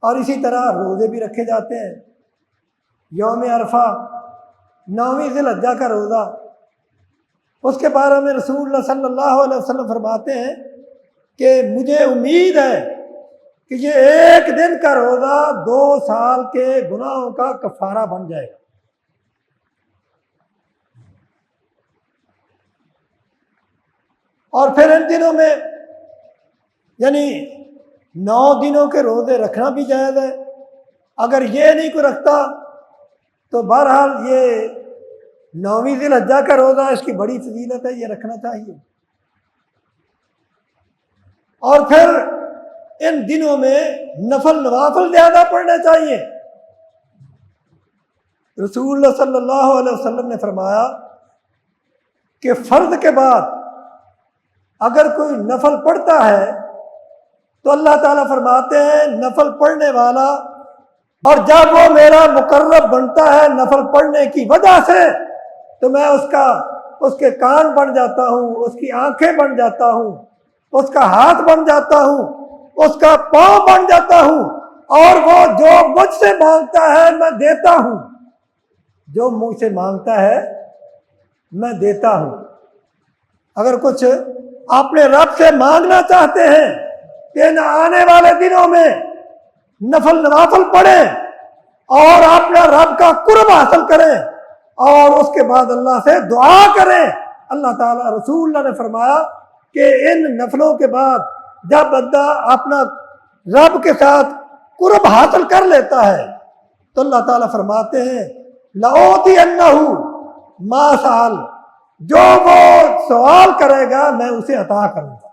اور اسی طرح روزے بھی رکھے جاتے ہیں۔ یوم عرفہ 9ویں ذی الحجہ کا روزہ، اس کے بارے میں رسول اللہ صلی اللہ علیہ وسلم فرماتے ہیں کہ مجھے امید ہے کہ یہ ایک دن کا روزہ 2 سال کے گناہوں کا کفارہ بن جائے گا۔ اور پھر ان دنوں میں یعنی 9 دنوں کے روزے رکھنا بھی جائز ہے۔ اگر یہ نہیں کوئی رکھتا تو بہرحال یہ 9ویں ذی الحجہ کا روزہ، اس کی بڑی فضیلت ہے، یہ رکھنا چاہیے۔ اور پھر ان دنوں میں نفل نوافل زیادہ پڑھنے چاہیے۔ رسول اللہ صلی اللہ علیہ وسلم نے فرمایا کہ فرض کے بعد اگر کوئی نفل پڑھتا ہے تو اللہ تعالیٰ فرماتے ہیں نفل پڑھنے والا، اور جب وہ میرا مقرب بنتا ہے نفل پڑھنے کی وجہ سے تو میں اس کے کان بن جاتا ہوں، اس کی آنکھیں بن جاتا ہوں، اس کا ہاتھ بن جاتا ہوں، اس کا پاؤں بن جاتا ہوں، اور وہ جو مجھ سے مانگتا ہے میں دیتا ہوں، جو مجھ سے مانگتا ہے میں دیتا ہوں۔ اگر کچھ اپنے رب سے مانگنا چاہتے ہیں کہ ان آنے والے دنوں میں نفل نوافل پڑھیں اور اپنا رب کا قرب حاصل کریں اور اس کے بعد اللہ سے دعا کریں، اللہ تعالیٰ رسول اللہ نے فرمایا کہ ان نفلوں کے بعد جب بندہ اپنا رب کے ساتھ قرب حاصل کر لیتا ہے تو اللہ تعالیٰ فرماتے ہیں لَأُعْطِيَنَّهُ مَا سَأَلَ، جو وہ سوال کرے گا میں اسے عطا کروں گا۔